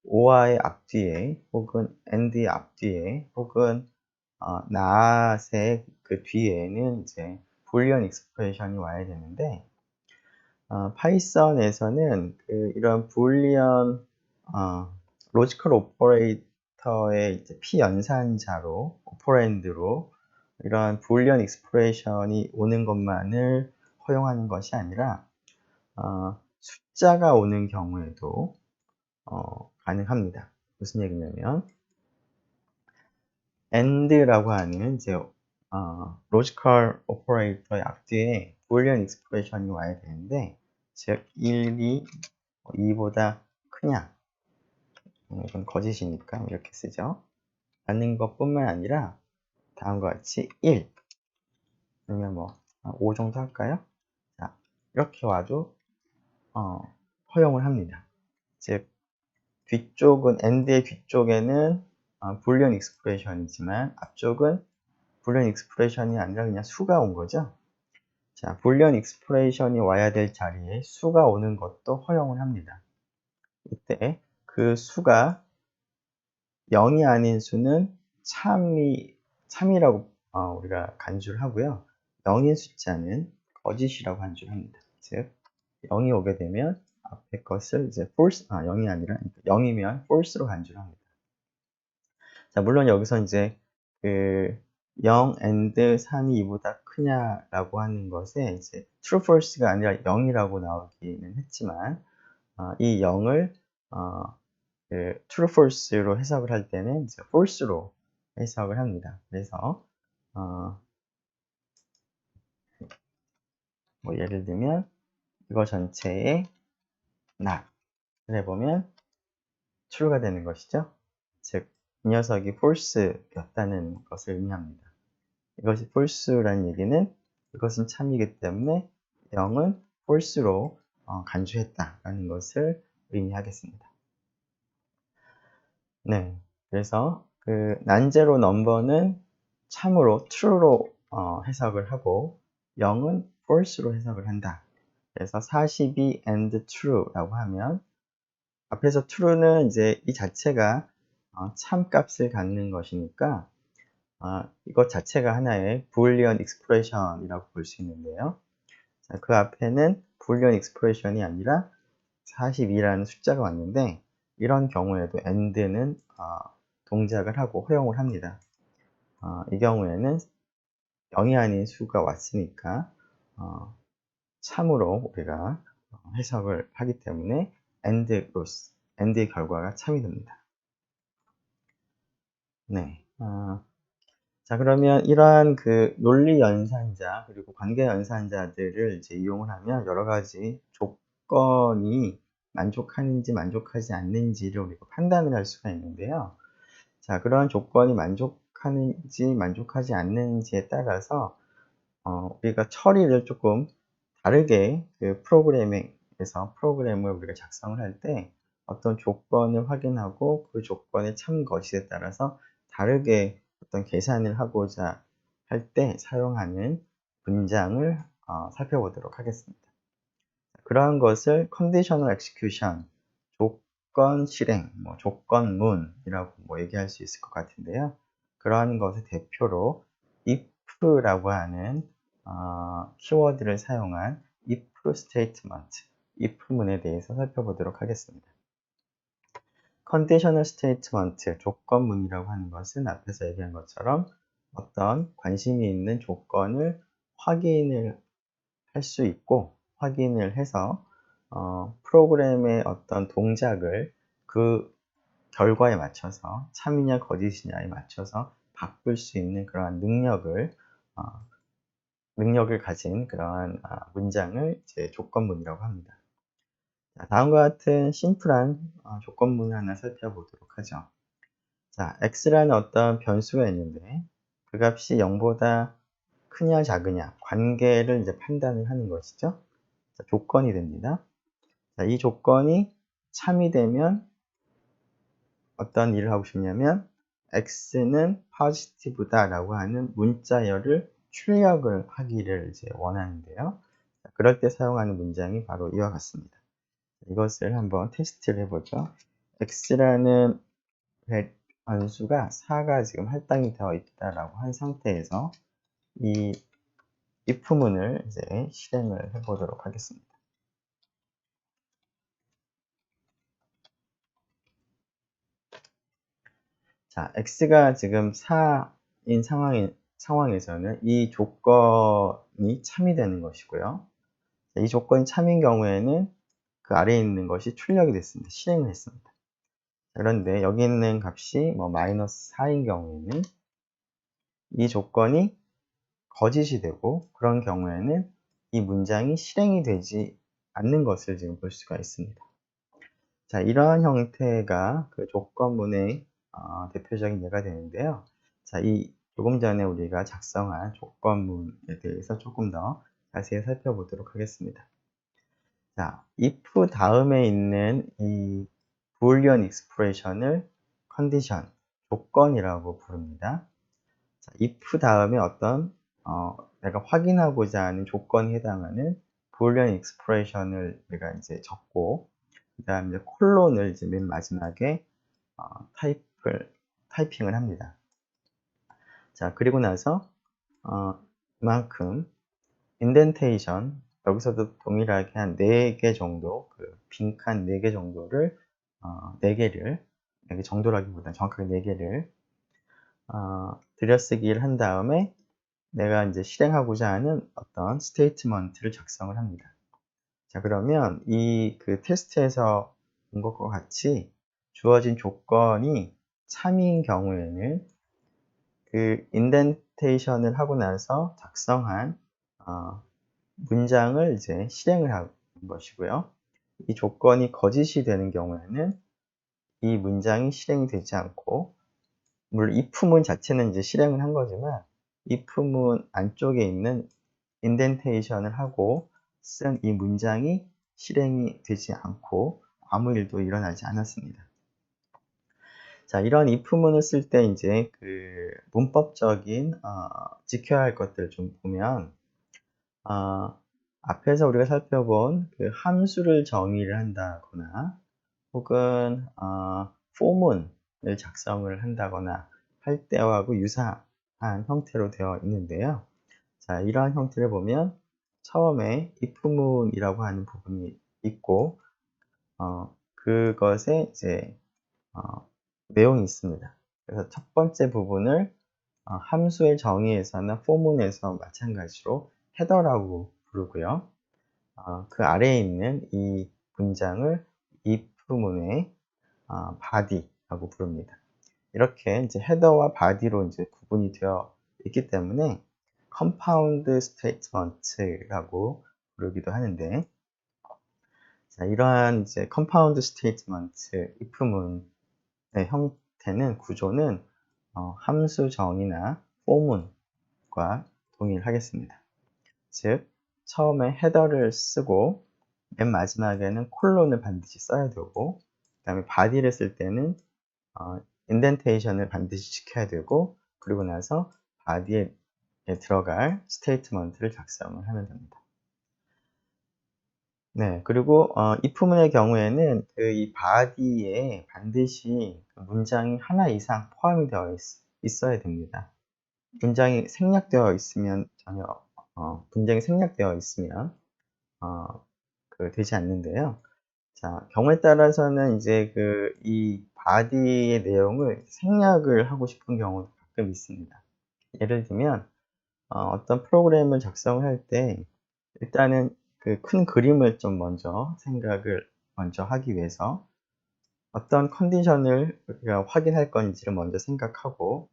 or의 앞뒤에 혹은 and의 앞뒤에 혹은 not의 그 뒤에는 이제 불리언 익스프레션이 와야 되는데, 파이썬에서는 그 이런 불리언 로지컬 오퍼레이터의 이제 피연산자로 오퍼랜드로 이러한 불리언 익스프레션이 오는 것만을 허용하는 것이 아니라 숫자가 오는 경우에도 가능합니다. 무슨 얘기냐면 and라고 하는 이제 로지컬 오퍼레이터의 앞뒤에 불리언 익스프레션이 와야 되는데, 즉 1이 2보다 크냐, 이건 거짓이니까 이렇게 쓰죠. 라는 것뿐만 아니라 다음과 같이 1, 그러면 뭐 5 정도 할까요? 자, 이렇게 와도 허용을 합니다. 즉 뒤쪽은 and의 뒤쪽에는 불리언 익스프레션이지만 앞쪽은 불리언 익스프레션이 아니라 그냥 수가 온 거죠. 자, 불리언 익스프레션이 와야 될 자리에 수가 오는 것도 허용을 합니다. 이때 그 수가 0이 아닌 수는 참이라고 우리가 간주를 하고요. 0인 숫자는 거짓이라고 간주를 합니다. 즉 0이 오게 되면 앞에 것을 이제 false, 0이 아니라 0이면 false로 간주를 합니다. 자, 물론 여기서 이제 그 0 and 3이 2보다 크냐라고 하는 것에 이제 true false가 아니라 0이라고 나오기는 했지만 이 0을 그 true false로 해석을 할 때는 이제 false로 해석을 합니다. 그래서 뭐 예를 들면 이거 전체에 not을 해보면 true가 되는 것이죠. 즉 이 녀석이 false였다는 것을 의미합니다. 이것이 false라는 얘기는 이것은 참이기 때문에 0은 false로 간주했다라는 것을 의미하겠습니다. 네, 그래서 그 난제로 넘버는 참으로 true로 해석을 하고 0은 false로 해석을 한다. 그래서 42 and true라고 하면 앞에서 true는 이제 이 자체가 참 값을 갖는 것이니까 이것 자체가 하나의 Boolean expression이라고 볼 수 있는데요. 자, 그 앞에는 Boolean expression이 아니라 42라는 숫자가 왔는데 이런 경우에도 and는 동작을 하고 허용을 합니다. 이 경우에는 0이 아닌 수가 왔으니까 참으로 우리가 해석을 하기 때문에 and의 결과가 참이 됩니다. 네. 자, 그러면 이러한 그 논리 연산자 그리고 관계 연산자들을 이제 이용을 하면 여러 가지 조건이 만족하는지 만족하지 않는지를 우리가 판단을 할 수가 있는데요. 자, 그러한 조건이 만족하는지 만족하지 않는지에 따라서 우리가 처리를 조금 다르게 그 프로그램을 우리가 작성을 할 때 어떤 조건을 확인하고 그 조건의 참 거짓에 따라서 다르게 어떤 계산을 하고자 할 때 사용하는 문장을 살펴보도록 하겠습니다. 그러한 것을 conditional execution, 조건 실행, 조건문이라고 얘기할 수 있을 것 같은데요. 그러한 것의 대표로 if라고 하는 키워드를 사용한 if statement, if문에 대해서 살펴보도록 하겠습니다. conditional statement, 조건문이라고 하는 것은 앞에서 얘기한 것처럼 어떤 관심이 있는 조건을 확인을 할 수 있고 확인을 해서 프로그램의 어떤 동작을 그 결과에 맞춰서 참이냐 거짓이냐에 맞춰서 바꿀 수 있는 그러한 능력을 가진 그러한 문장을 이제 조건문이라고 합니다. 자, 다음과 같은 심플한 조건문을 하나 살펴보도록 하죠. 자, x라는 어떤 변수가 있는데 그 값이 0보다 크냐 작으냐 관계를 이제 판단을 하는 것이죠. 자, 조건이 됩니다. 자, 이 조건이 참이 되면 어떤 일을 하고 싶냐면 x는 positive다 라고 하는 문자열을 출력을 하기를 이제 원하는데요. 자, 그럴 때 사용하는 문장이 바로 이와 같습니다. 이것을 한번 테스트를 해보죠. x라는 변수가 4가 지금 할당이 되어 있다라고 한 상태에서 이 if문을 이제 실행을 해보도록 하겠습니다. 자, x가 지금 4인 상황에서는 이 조건이 참이 되는 것이고요. 이 조건이 참인 경우에는 그 아래에 있는 것이 출력이 됐습니다. 실행을 했습니다. 그런데 여기 있는 값이 마이너스 4인 경우에는 이 조건이 거짓이 되고 그런 경우에는 이 문장이 실행이 되지 않는 것을 지금 볼 수가 있습니다. 자, 이러한 형태가 그 조건문의 대표적인 예가 되는데요. 자, 조금 전에 우리가 작성한 조건문에 대해서 조금 더 자세히 살펴보도록 하겠습니다. 자, if 다음에 있는 이 Boolean expression을 condition, 조건이라고 부릅니다. 자, if 다음에 어떤 내가 확인하고자 하는 조건에 해당하는 Boolean expression을 우리가 이제 적고 그 다음에 콜론을 이제 맨 마지막에 타이핑을 합니다. 자, 그리고 나서 이만큼 인덴테이션 여기서도 동일하게 한 4개 정도 빈칸 4개 정도를 4개 정도라기보다는 정확하게 4개를 들여쓰기를 한 다음에 내가 이제 실행하고자 하는 어떤 스테이트먼트를 작성을 합니다. 자, 그러면 이 테스트에서 본 것과 같이 주어진 조건이 참인 경우에는 그 인덴테이션을 하고 나서 작성한 문장을 이제 실행을 하는 것이고요. 이 조건이 거짓이 되는 경우에는 이 문장이 실행이 되지 않고 물론 if문 자체는 이제 실행을 한 거지만 if문 안쪽에 있는 인덴테이션을 하고 쓴 이 문장이 실행이 되지 않고 아무 일도 일어나지 않았습니다. 자, 이런 if문을 쓸 때 이제 그 문법적인 지켜야 할 것들을 좀 보면 앞에서 우리가 살펴본 그 함수를 정의를 한다거나 혹은 포문을 작성을 한다거나 할 때하고 유사한 형태로 되어 있는데요. 자, 이러한 형태를 보면 처음에 if문이라고 하는 부분이 있고 그것에 이제 내용이 있습니다. 그래서 첫 번째 부분을 함수의 정의에서나 포문에서 마찬가지로 헤더라고 부르고요. 그 아래에 있는 이 문장을 if문의 body라고 부릅니다. 이렇게 이제 헤더와 body로 이제 구분이 되어 있기 때문에 compound statement라고 부르기도 하는데, 자, 이러한 이제 compound statement, if문의 형태는 구조는 함수 정의나 포문과 동일하겠습니다. 즉, 처음에 헤더를 쓰고 맨 마지막에는 콜론을 반드시 써야 되고, 그 다음에 body를 쓸 때는 인덴테이션을 반드시 지켜야 되고, 그리고 나서 body에 들어갈 스테이트먼트를 작성을 하면 됩니다. 네, 그리고 if문의 경우에는 이 body에 반드시 문장이 하나 이상 포함이 되어 있어야 됩니다. 문장이 생략되어 있으면 전혀 문장이 생략되어 있으면 되지 않는데요. 자, 경우에 따라서는 이제 이 body의 내용을 생략을 하고 싶은 경우도 가끔 있습니다. 예를 들면 어떤 프로그램을 작성을 할 때 일단은 그 큰 그림을 좀 먼저 생각을 먼저 하기 위해서 어떤 컨디션을 우리가 확인할 건지를 먼저 생각하고,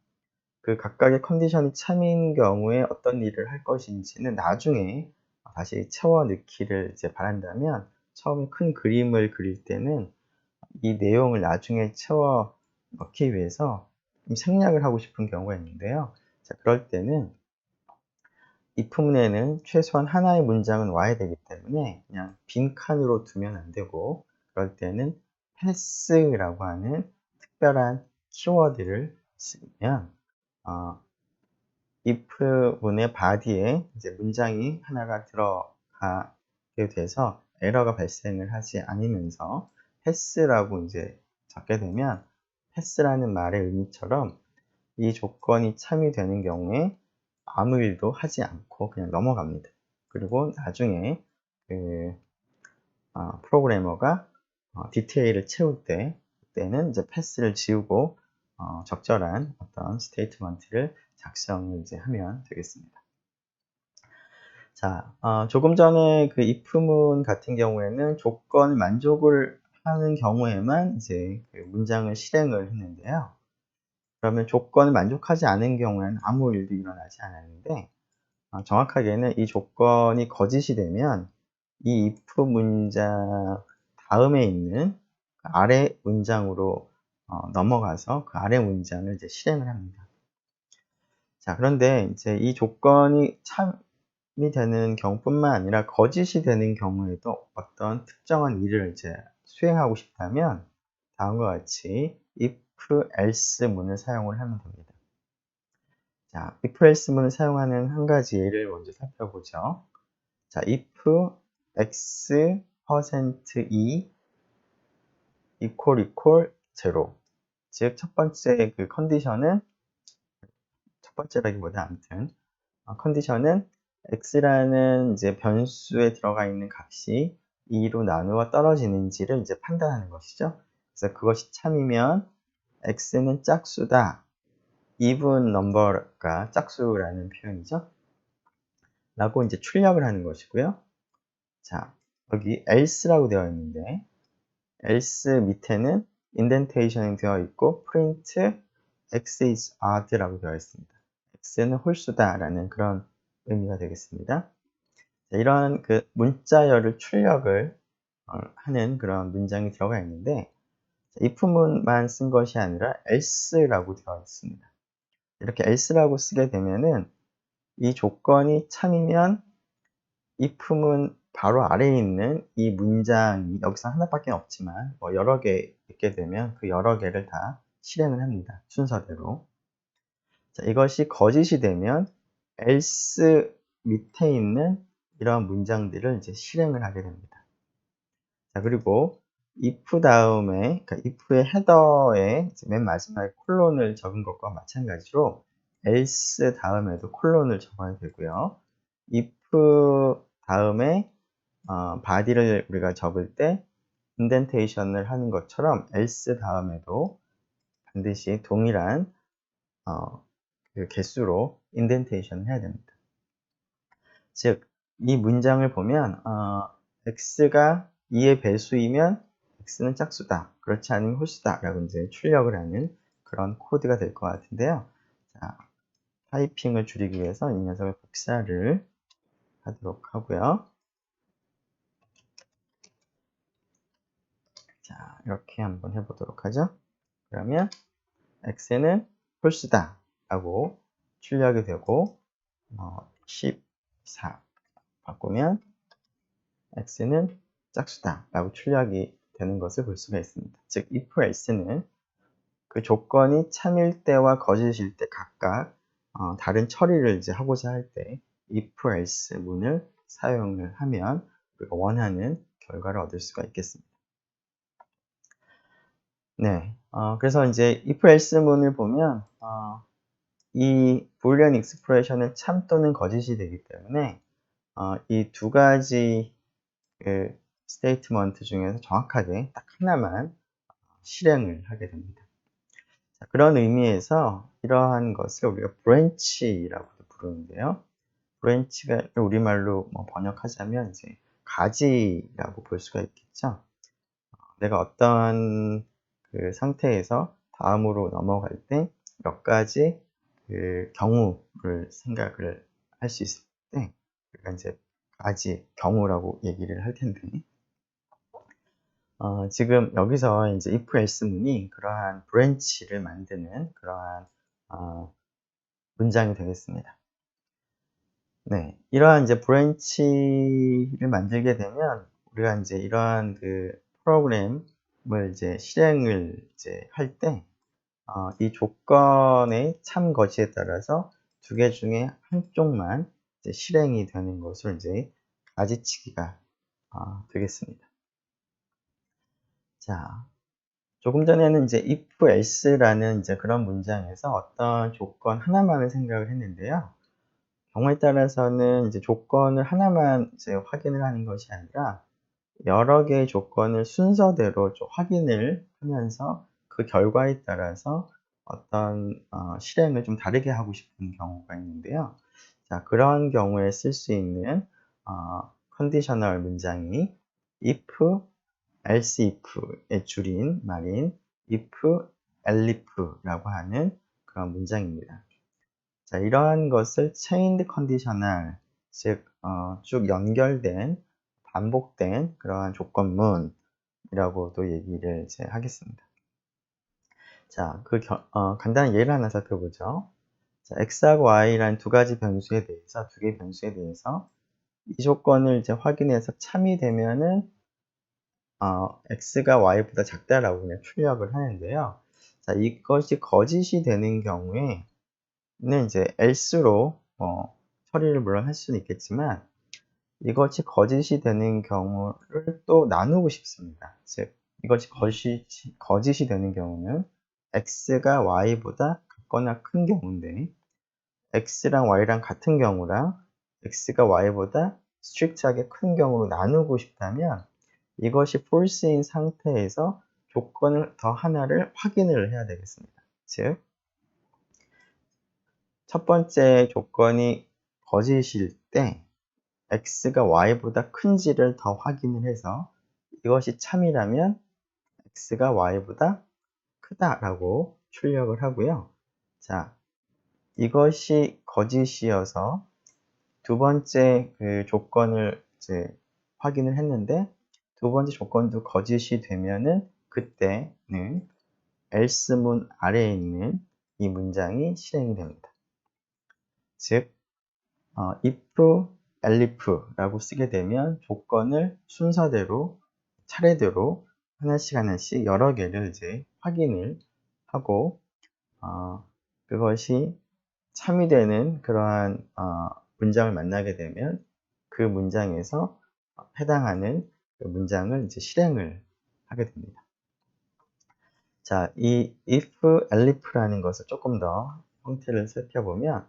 그 각각의 컨디션이 참인 경우에 어떤 일을 할 것인지는 나중에 다시 채워 넣기를 이제 바란다면, 처음에 큰 그림을 그릴 때는 이 내용을 나중에 채워 넣기 위해서 좀 생략을 하고 싶은 경우가 있는데요. 자, 그럴 때는 if문에는 최소한 하나의 문장은 와야 되기 때문에 그냥 빈칸으로 두면 안 되고, 그럴 때는 pass라고 하는 특별한 키워드를 쓰면 if문의 body에 이제 문장이 하나가 들어가게 돼서 에러가 발생을 하지 않으면서 pass라고 이제 적게 되면, pass라는 말의 의미처럼 이 조건이 참이되는 경우에 아무 일도 하지 않고 그냥 넘어갑니다. 그리고 나중에 그 프로그래머가 디테일을 채울 그때는 이제 패스를 지우고 적절한 어떤 스테이트먼트를 작성을 이제 하면 되겠습니다. 자, 조금 전에 그 if문 같은 경우에는 조건 만족을 하는 경우에만 이제 그 문장을 실행을 했는데요. 그러면 조건을 만족하지 않은 경우에는 아무 일도 일어나지 않았는데, 정확하게는 이 조건이 거짓이 되면 이 if 문장 다음에 있는 아래 문장으로 넘어가서 그 아래 문장을 이제 실행을 합니다. 자, 그런데 이제 이 조건이 참이 되는 경우뿐만 아니라 거짓이 되는 경우에도 어떤 특정한 일을 이제 수행하고 싶다면 다음과 같이 if else 문을 사용을 하면 됩니다. 자, if else 문을 사용하는 한 가지 예를 먼저 살펴보죠. 자, if x%e equal 0. 즉, 첫 번째 그 컨디션은, 첫 번째라기보다 아무튼 컨디션은 x라는 이제 변수에 들어가 있는 값이 2로 나누어 떨어지는지를 이제 판단하는 것이죠. 그래서 그것이 참이면 x는 짝수다. even number가 짝수라는 표현이죠. 라고 이제 출력을 하는 것이고요. 자, 여기 else라고 되어 있는데, else 밑에는 인덴테이션이 되어 있고, print x is odd라고 되어 있습니다. x는 홀수다라는 그런 의미가 되겠습니다. 자, 이런 그 문자열을 출력을 하는 그런 문장이 들어가 있는데, if문만 쓴 것이 아니라 else라고 되어 있습니다. 이렇게 else라고 쓰게 되면은 이 조건이 참이면 if문 바로 아래에 있는 이 문장이 여기서 하나밖에 없지만 여러 개 있게 되면 그 여러 개를 다 실행을 합니다. 순서대로. 자, 이것이 거짓이 되면 else 밑에 있는 이런 문장들을 이제 실행을 하게 됩니다. 자, 그리고 if 다음에, 그러니까 if의 헤더에 맨 마지막에 콜론을 적은 것과 마찬가지로 else 다음에도 콜론을 적어야 되고요. if 다음에 body를 우리가 적을 때 인덴테이션을 하는 것처럼 else 다음에도 반드시 동일한 그 개수로 인덴테이션을 해야 됩니다. 즉, 이 문장을 보면 x가 2의 배수이면 x는 짝수다, 그렇지 않으면 홀수다 라고 이제 출력을 하는 그런 코드가 될 것 같은데요. 자, 타이핑을 줄이기 위해서 이 녀석을 복사를 하도록 하고요. 자, 이렇게 한번 해보도록 하죠. 그러면 x는 홀수다 라고 출력이 되고 14 바꾸면 x는 짝수다 라고 출력이 되는 것을 볼 수가 있습니다. 즉, if else는 그 조건이 참일 때와 거짓일 때 각각 다른 처리를 이제 하고자 할 때 if else 문을 사용을 하면 우리가 원하는 결과를 얻을 수가 있겠습니다. 네, 그래서 이제 if else 문을 보면 이 boolean expression은 참 또는 거짓이 되기 때문에 이 두 가지 그 스테이트먼트 중에서 정확하게 딱 하나만 실행을 하게 됩니다. 자, 그런 의미에서 이러한 것을 우리가 branch라고도 부르는데요. branch가 우리말로 뭐 번역하자면 이제 가지라고 볼 수가 있겠죠. 내가 어떤 그 상태에서 다음으로 넘어갈 때 몇 가지 그 경우를 생각을 할 수 있을 때 우리가 이제 가지, 경우라고 얘기를 할 텐데 지금 여기서 이제 if else 문이 그러한 branch를 만드는 그러한 문장이 되겠습니다. 네, 이러한 이제 branch를 만들게 되면 우리가 이제 이러한 그 프로그램을 이제 실행을 이제 할 때 이 조건의 참 거짓에 따라서 두 개 중에 한쪽만 이제 실행이 되는 것을 이제 가지치기가 되겠습니다. 자, 조금 전에는 이제 if else라는 이제 그런 문장에서 어떤 조건 하나만을 생각을 했는데요. 경우에 따라서는 이제 조건을 하나만 이제 확인을 하는 것이 아니라 여러 개의 조건을 순서대로 좀 확인을 하면서 그 결과에 따라서 어떤 실행을 좀 다르게 하고 싶은 경우가 있는데요. 자, 그런 경우에 쓸 수 있는 컨디셔널 문장이 if, else if의 줄인 말인 if, elif라고 하는 그런 문장입니다. 자, 이러한 것을 chained conditional, 즉 쭉 연결된 반복된 그러한 조건문이라고도 얘기를 이제 하겠습니다. 자, 간단한 예를 하나 살펴보죠. 자, x하고 y라는 두 가지 변수에 대해서, 두 개의 변수에 대해서 이 조건을 이제 확인해서 참이 되면은 x가 y보다 작다라고 그냥 출력을 하는데요. 자, 이것이 거짓이 되는 경우에는 이제 else로 처리를 물론 할 수는 있겠지만 이것이 거짓이 되는 경우를 또 나누고 싶습니다. 즉, 이것이 거짓이 되는 경우는 x가 y보다 같거나 큰 경우인데 x랑 y랑 같은 경우랑 x가 y보다 스트릭트하게 큰 경우로 나누고 싶다면 이것이 false인 상태에서 조건을 더 하나를 확인을 해야 되겠습니다. 즉, 첫 번째 조건이 거짓일 때 x가 y보다 큰지를 더 확인을 해서 이것이 참이라면 x가 y보다 크다라고 출력을 하고요. 자, 이것이 거짓이어서 두 번째 그 조건을 이제 확인을 했는데 두 번째 조건도 거짓이 되면은 그때는 else 문 아래에 있는 이 문장이 실행이 됩니다. 즉, if, elif라고 쓰게 되면 조건을 순서대로 차례대로 하나씩 하나씩 여러 개를 이제 확인을 하고 그것이 참이되는 그러한 문장을 만나게 되면 그 문장에서 해당하는 그 문장을 이제 실행을 하게 됩니다. 자, 이 if, elif라는 것을 조금 더 형태를 살펴보면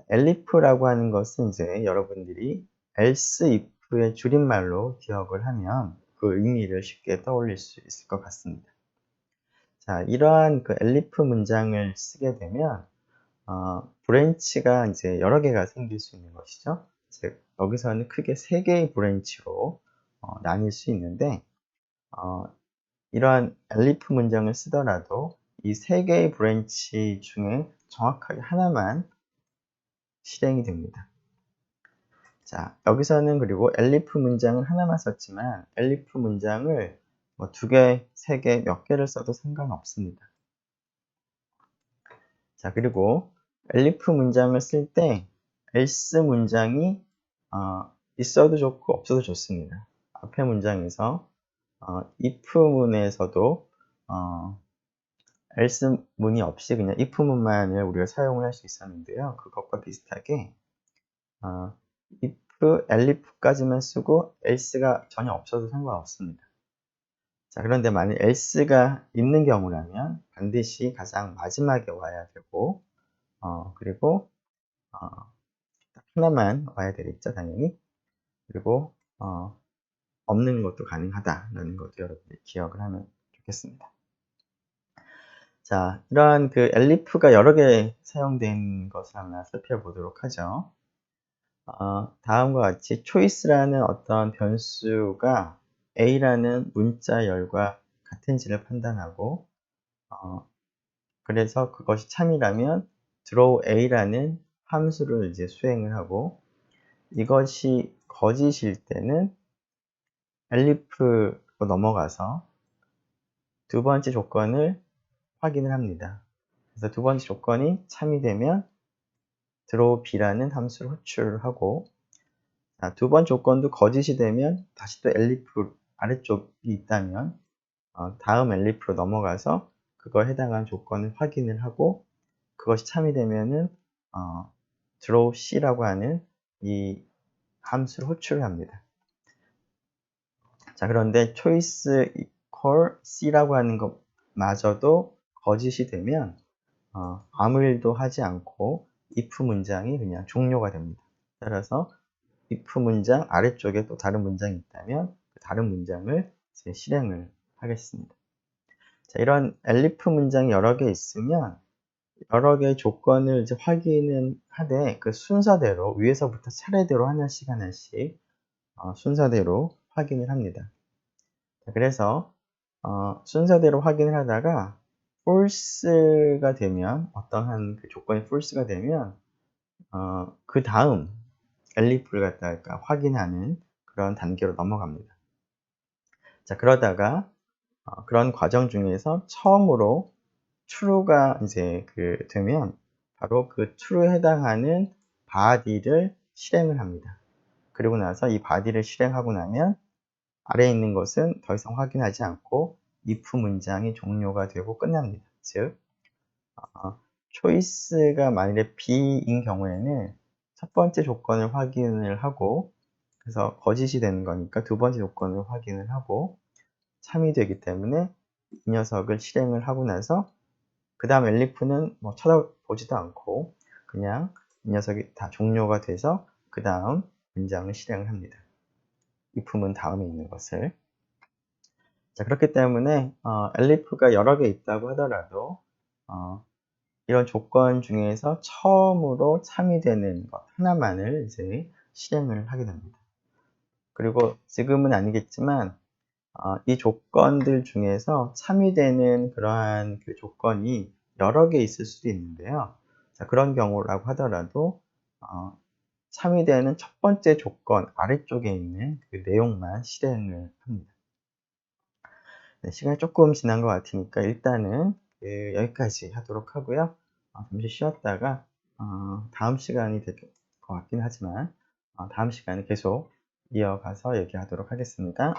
elif라고 하는 것은 이제 여러분들이 else if의 줄임말로 기억을 하면 그 의미를 쉽게 떠올릴 수 있을 것 같습니다. 자, 이러한 그 elif 문장을 쓰게 되면 브랜치가 이제 여러 개가 생길 수 있는 것이죠. 즉, 여기서는 크게 세 개의 브랜치로 나뉠 수 있는데, 이러한 elif 문장을 쓰더라도 이 세 개의 브랜치 중에 정확하게 하나만 실행이 됩니다. 자, 여기서는 그리고 elif 문장을 하나만 썼지만 elif 문장을 뭐 두 개, 세 개, 몇 개를 써도 상관없습니다. 자, 그리고 elif 문장을 쓸 때 else 문장이 있어도 좋고 없어도 좋습니다. 앞에 문장에서 if 문에서도 else 문이 없이 그냥 if 문만을 우리가 사용을 할 수 있었는데요. 그것과 비슷하게 if, elif까지만 쓰고 else가 전혀 없어도 상관없습니다. 자, 그런데 만약 else가 있는 경우라면 반드시 가장 마지막에 와야 되고 그리고 딱 하나만 와야 되겠죠, 당연히. 그리고 없는 것도 가능하다라는 것도 여러분들이 기억을 하면 좋겠습니다. 자, 이러한 그 elif가 여러 개 사용된 것을 하나 살펴보도록 하죠. 다음과 같이 choice라는 어떤 변수가 a라는 문자 열과 같은지를 판단하고 그래서 그것이 참이라면 draw a라는 함수를 이제 수행을 하고 이것이 거짓일 때는 elif로 넘어가서 두 번째 조건을 확인을 합니다. 그래서 두 번째 조건이 참이 되면 draw b라는 함수를 호출하고 두 번째 조건도 거짓이 되면 다시 또 elif 아래쪽이 있다면 다음 elif로 넘어가서 그거에 해당한 조건을 확인을 하고 그것이 참이 되면은 draw c라고 하는 이 함수를 호출을 합니다. 자, 그런데 choice equal c라고 하는 것마저도 거짓이 되면 아무 일도 하지 않고 if 문장이 그냥 종료가 됩니다. 따라서 if 문장 아래쪽에 또 다른 문장이 있다면 그 다른 문장을 이제 실행을 하겠습니다. 자, 이런 elif 문장이 여러 개 있으면 여러 개의 조건을 이제 확인을 하되 그 순서대로 위에서부터 차례대로 하나씩 순서대로 확인을 합니다. 자, 그래서 순서대로 확인을 하다가 false가 되면 어떠한 그 조건이 false가 되면 그 다음 elif를 갖다가 확인하는 그런 단계로 넘어갑니다. 자, 그러다가 그런 과정 중에서 처음으로 true가 이제 되면 바로 그 true에 해당하는 body를 실행을 합니다. 그리고 나서 이 body를 실행하고 나면 아래에 있는 것은 더 이상 확인하지 않고 if 문장이 종료가 되고 끝납니다. 즉, choice가 만일에 B인 경우에는 첫 번째 조건을 확인을 하고 그래서 거짓이 되는 거니까 두 번째 조건을 확인을 하고 참이 되기 때문에 이 녀석을 실행을 하고 나서 그 다음 elif는 뭐 쳐다보지도 않고 그냥 이 녀석이 다 종료가 돼서 그 다음 문장을 실행을 합니다. if문 다음에 있는 것을. 자, 그렇기 때문에 elif가 여러 개 있다고 하더라도 이런 조건 중에서 처음으로 참이되는 것 하나만을 이제 실행을 하게 됩니다. 그리고 지금은 아니겠지만 이 조건들 중에서 참이되는 그러한 그 조건이 여러 개 있을 수도 있는데요. 자, 그런 경우라고 하더라도 참이되는 첫 번째 조건 아래쪽에 있는 그 내용만 실행을 합니다. 네, 시간이 조금 지난 것 같으니까 일단은 여기까지 하도록 하고요. 잠시 쉬었다가 다음 시간이 될 것 같긴 하지만 다음 시간에 계속 이어가서 얘기하도록 하겠습니다.